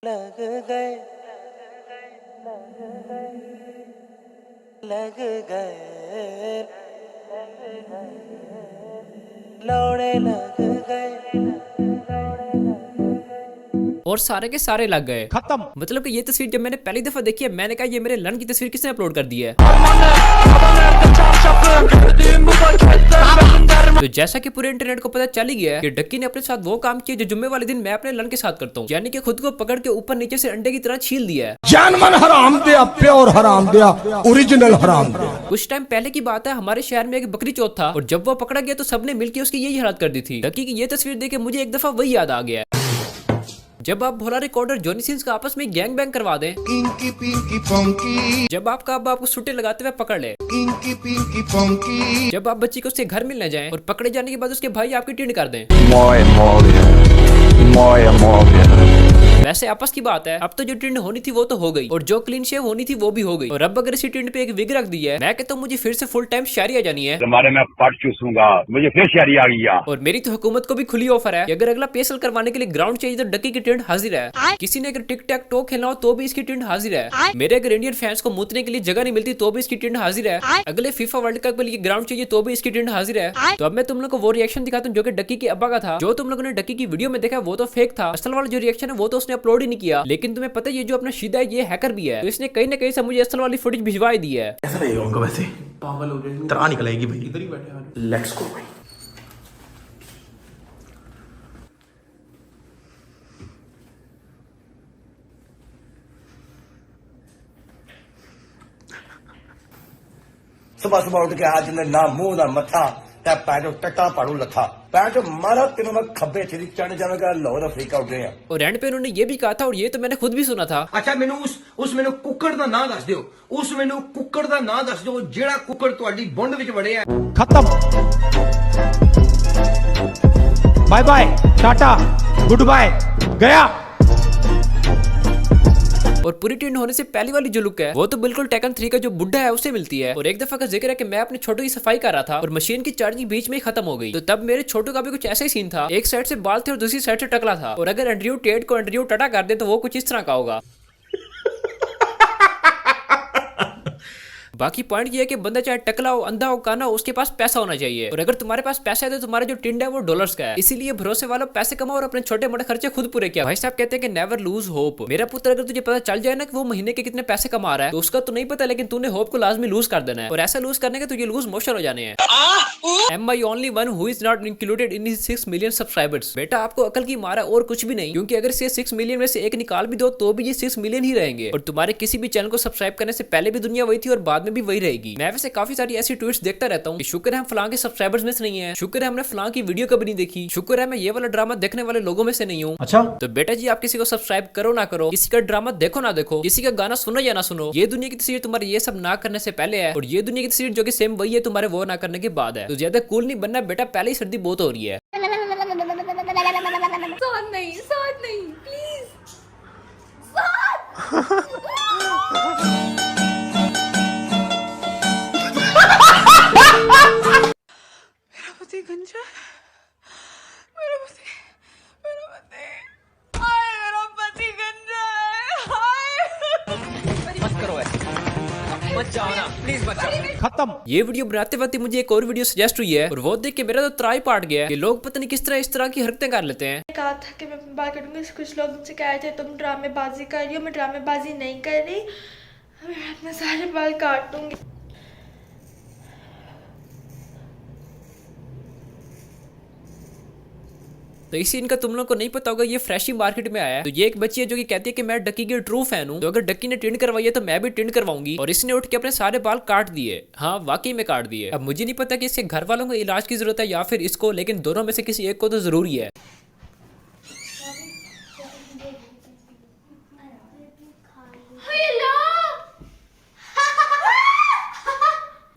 लग गए लग गए लौड़े लग गए और सारे के सारे लग गए। खत्म। मतलब कि ये तस्वीर जब मैंने पहली दफा देखी है मैंने कहा ये मेरे लन की तस्वीर किसने अपलोड कर दी है। तो जैसा कि पूरे इंटरनेट को पता चल ही गया है कि डक्की ने अपने साथ वो काम किया जो जुम्मे वाले दिन मैं अपने लन के साथ करता हूँ, यानी कि खुद को पकड़ के ऊपर नीचे से अंडे की तरह छील दिया है। जानमन हराम दिया, प्योर हराम दिया, ओरिजिनल हराम दिया। कुछ टाइम पहले की बात है, हमारे शहर में एक बकरी चौथ था और जब वो पकड़ा गया तो सबने मिलकर उसकी यही हालत कर दी थी। डक्की की ये तस्वीर देख के मुझे एक दफा वही याद आ गया। जब आप भोला रिकॉर्डर जॉनी सिंस का आपस में गैंग बैंग करवा दें, इंकी पिंकी पोंकी, जब आपका अब आपको सुट्टे लगाते हुए पकड़ ले, इंकी पिंकी पोंकी, जब आप बच्ची को उससे घर मिलने जाएं और पकड़े जाने के बाद उसके भाई आपकी टिंड कर दें। वैसे आपस की बात है, अब तो जो टिंड होनी थी वो तो हो गई और जो क्लीन शेव होनी थी वो भी हो गई। और अब अगर इसी टिंड पे एक विग रख दी है, मैं कहता हूँ मुझे फिर से फुल टाइम शायरी आ जानी है। तुम्हारे मैं पट चूसूंगा, मुझे फिर शायरी आ गई। और मेरी तो हुकूमत को भी खुली ऑफर है कि अगर अगला पेसल करवाने के लिए ग्राउंड चाहिए तो डक्की की टिंड हाजिर है। किसी ने अगर टिक टैक टो खेलना हो तो भी इसकी टिंड हाजिर है। मेरे अगर इंडियन फैंस को मूतने के लिए जगह नहीं मिलती तो भी इसकी टिंड हाजिर है। अगले फीफा वर्ल्ड कप के लिए ग्राउंड चाहिए तो भी इसकी टिंड हाजिर है। तो अब मैं तुम लोग को वो रिएक्शन दिखाता हूँ जो कि डक्की के अब्बा का था। जो तुम लोगों ने डक्की की वीडियो में देखा वो तो फेक था, असल वाला जो रिएक्शन है वो तो उसने अपलोड ही नहीं किया। लेकिन तुम्हें पता है ये जो अपना शीदा है ये हैकर भी है, तो इसने कहीं ना कहीं से मुझे असल वाली फुटेज भिजवा दी है। ऐसा लगेगा उनको, वैसे पागल हो गए, तरह निकलेगी भाई। इधर ही बैठे, लेट्स गो भाई। सुबह सुबह उठ के आज ने ना मुंह ना मथा ते पैर टट्टा पाड़ू लथा पैर जो मारा तेनों मैं खब्बे थी चढ़ जावेगा लाहौर अफ्रीका उठ गए। और एंड पे उन्होंने ये भी कहा था और ये तो मैंने खुद भी सुना था। अच्छा मैनू उस मैनू कुक्कड़ दा नाम दस दियो, उस मैनू कुक्कड़ दा नाम दस दियो जेड़ा कुक्कड़ तुहाडी बुंड विच वड़े है। खत्म। Bye bye, tata, goodbye, गया। और पूरी टिंड होने से पहली वाली जो लुक है वो तो बिल्कुल टेकन 3 का जो बुड्ढा है उससे मिलती है। और एक दफा का जिक्र है कि मैं अपने छोटू की सफाई कर रहा था और मशीन की चार्जिंग बीच में ही खत्म हो गई। तो तब मेरे छोटू का भी कुछ ऐसा ही सीन था, एक साइड से बाल थे और दूसरी साइड से टकला था। और अगर एंड्रयू टेट को एंड्रयू टटा कर दे तो वो कुछ इस तरह का होगा। बाकी पॉइंट ये है कि बंदा चाहे टकला हो, अंधा हो, काना हो, उसके पास पैसा होना चाहिए। और अगर तुम्हारे पास पैसा है तो तुम्हारा जो टिंड है वो डॉलर्स का है। इसीलिए भरोसे वालों पैसे कमाओ और अपने छोटे मोटे खर्चे खुद पूरे किया। भाई साहब कहते हैं कि नेवर लूज होप। मेरा पुत्र अगर तुझे पता चल जाए ना कि वो महीने के कितने पैसे कमा रहा है तो उसका तो नहीं पता, लेकिन तूने होप को लाजमी लूज कर देना है। और ऐसा लूज करने के तुझे लूज मोशन हो जाने हैं। Am I only one who is not included in 6 million subscribers. बेटा आपको अकल की मारा और कुछ भी नहीं, क्योंकि अगर से 6 मिलियन में से एक निकाल भी दो तो भी ये 6 मिलियन ही रहेंगे। और तुम्हारे किसी भी चैनल को सब्सक्राइब करने से पहले भी दुनिया वही थी और बाद में भी वही रहेगी। मैं वैसे काफी सारी ऐसी ट्वीट्स देखता रहता हूँ कि शुक्र है हम फलां के सब्सक्राइबर्स में से नहीं है, शुक्र है हमने फलां की वीडियो कभी नहीं देखी, शुक्र है मैं ये वाला ड्रामा देखने वाले लोगों में से नहीं हूँ। अच्छा, तो बेटा जी आप किसी को सब्सक्राइब करो ना करो, किसी का ड्रामा देखो ना देखो, किसी का गाना सुनो या ना सुनो, ये दुनिया की तस्वीर तुम्हारे ये सब ना करने से पहले है और ये दुनिया की तस्वीर जो कि सेम वही है तुम्हारे वो ना करने के बाद है। तो ज्यादा कूल नहीं बनना बेटा, पहले ही सर्दी बहुत हो रही है। साथ नहीं प्लीज। मेरा पति गंजा है, मेरा पति हाय, मेरा पति गंजा है, हाय। मत करो ऐसे, मत जाओ ना प्लीज, मत जाओ। खत्म। ये वीडियो बनाते वक्त मुझे एक और वीडियो सजेस्ट हुई है और वो देख के मेरा तो त्राई पाट गया कि लोग पता नहीं किस तरह इस तरह की हरकतें कर लेते हैं। कहा था कि मैं अपनी बात करूंगी, कुछ लोग मुझसे कह रहे थे तुम ड्रामेबाजी कर रही हो, मैं ड्रामेबाजी नहीं कर रही, मैं अपने सारे बाल काट दूंगी। तो इसी इनका तुम लोग को नहीं पता होगा, ये फ्रेश ही मार्केट में आया है। तो ये एक बच्ची है जो कि कहती है कि मैं डक्की की ट्रू फैन हूँ, तो अगर डक्की ने टिंड करवाई है तो मैं भी टिंड करवाऊंगी। और इसने उठ के अपने सारे बाल काट दिए। हाँ वाकई में काट दिए। अब मुझे नहीं पता कि इसके घर वालों को इलाज की जरूरत है या फिर इसको, लेकिन दोनों में से किसी एक को तो जरूरी है।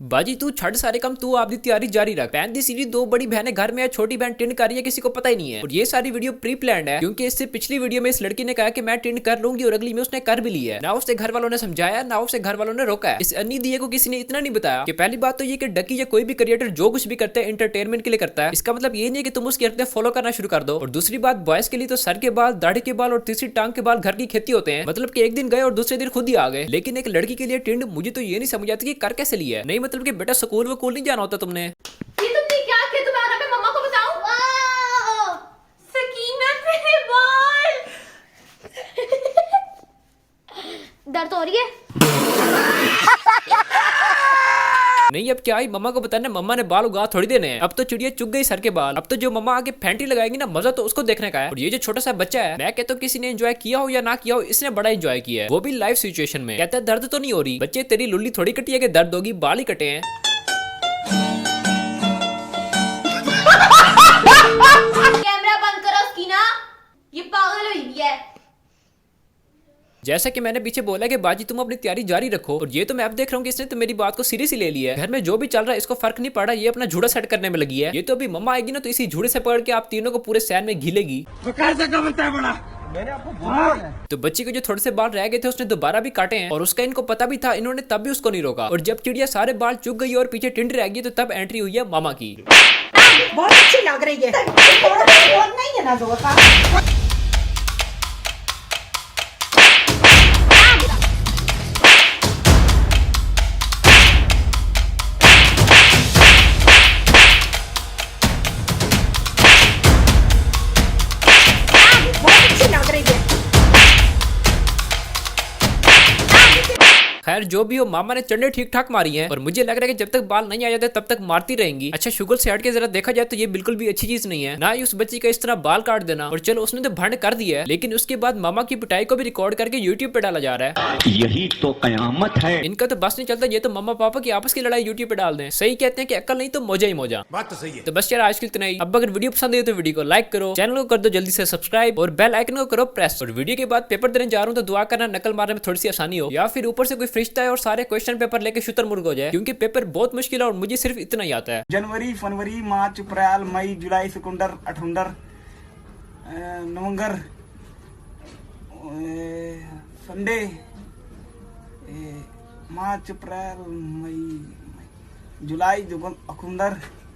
बाजी तू छड़ सारे काम, तू आपकी तैयारी जारी रख। पहन दी सीधी, 2 बड़ी बहनें घर में है, छोटी बहन टिंड कर रही है, किसी को पता ही नहीं है। और ये सारी वीडियो प्री प्लान्ड है, क्योंकि इससे पिछली वीडियो में इस लड़की ने कहा कि मैं टिंड कर लूंगी और अगली में उसने कर भी लिया है। ना उससे घर वालों ने समझाया, ना उससे घर वालों ने रोका है। इस अन्नी दिए को किसी ने इतना नहीं बताया कि पहली बात तो ये कि डकी या कोई भी क्रिएटर जो कुछ भी करता है एंटरटेनमेंट के लिए करता है, इसका मतलब ये नहीं है कि तुम उसकी हरकतें फॉलो करना शुरू कर दो। और दूसरी बात, बॉयज के लिए तो सर के बाल, दाढ़ी के बाल और तीसरी टांग के बाल घर की खेती होते हैं। मतलब कि एक दिन गए और दूसरे दिन खुद ही आ गए। लेकिन एक लड़की के लिए टिंड, मुझे तो ये नहीं समझ आती कि कर कैसे लिया है। नहीं मतलब कि बेटा स्कूल वकूल नहीं जाना होता तुमने। ये तुमने क्या किया? तुम्हारा मैं मम्मा को बताऊं? सकीना मेरे बाल दर्द हो रही है। नहीं अब क्या ही मम्मा को बताना, मम्मा ने बाल उगा थोड़ी देने हैं। अब तो चिड़िया चुग गई सर के बाल। अब तो जो मम्मा आगे फैंटी लगाएगी ना, मजा तो उसको देखने का है। और ये जो छोटा सा बच्चा है, मैं कहता हूँ किसी ने एंजॉय किया हो या ना किया हो, इसने बड़ा एंजॉय किया है, वो भी लाइव सिचुएशन में। कहता है दर्द तो नहीं हो रही। बच्चे तेरी लुल्ली थोड़ी कटी है कि दर्द होगी, बाल ही कटे हैं। कैमरा बंद करो सकीना, ये पागल हुई है। जैसा कि मैंने पीछे बोला कि बाजी तुम अपनी तैयारी जारी रखो। और ये तो मैं अब देख रहा हूँ कि इसने तो मेरी बात को सीरियसली ले लिया है। घर में जो भी चल रहा है इसको फर्क नहीं पड़ा, ये अपना झूड़ा सेट करने में लगी है। ये तो अभी मम्मा आएगी ना तो इसी झूड़े से पकड़ के आप तीनों को पूरे सैन में घिलेगी। तो बच्ची को जो थोड़े से बाल रह गए थे उसने दोबारा भी काटे हैं, और उसका इनको पता भी था, इन्होंने तब भी उसको नहीं रोका। और जब चिड़िया सारे बाल चुग गई और पीछे टिंड रह गई तो तब एंट्री हुई है मामा की। बहुत अच्छी लग रही है, नहीं है ना जोर का। खैर जो भी हो, मामा ने चंडे ठीक ठाक मारी हैं। और मुझे लग रहा है कि जब तक बाल नहीं आ जाते तब तक मारती रहेंगी। अच्छा शुगर से हट के जरा देखा जाए तो ये बिल्कुल भी अच्छी चीज नहीं है, ना ही उस बच्ची का इस तरह बाल काट देना। और चलो उसने तो भंड कर दिया है, लेकिन उसके बाद मामा की पिटाई को भी रिकॉर्ड करके यूट्यूब पे डाला जा रहा है। यही तो कयामत है। इनका तो बस नहीं चलता, ये तो मम्मा पापा की आपस की लड़ाई यूट्यूब पे डाल दें। सही कहते हैं कि अक्ल नहीं तो मौजा ही मौजा। बात तो सही है। तो बस यार आज की इतना ही। अब अगर वीडियो पसंद आई तो वीडियो को लाइक करो, चैनल को कर दो जल्दी से सब्सक्राइब और बेल आइकन को करो प्रेस। और वीडियो के बाद पेपर देने जा रहा हूँ तो दुआ करना नकल मारने में थोड़ी सी आसानी हो, या फिर ऊपर से कोई फरिश्ता है और सारे क्वेश्चन पेपर लेके शुतर मुर्ग हो जाए, क्योंकि पेपर बहुत मुश्किल है और मुझे सिर्फ इतना ही आता है। जनवरी, फरवरी, मार्च, अप्रैल, मई, जुलाई, सितंबर, अठुंडर, नवंबर, संडे, मार्च, अप्रैल, मई, जुलाई, अखुंदर,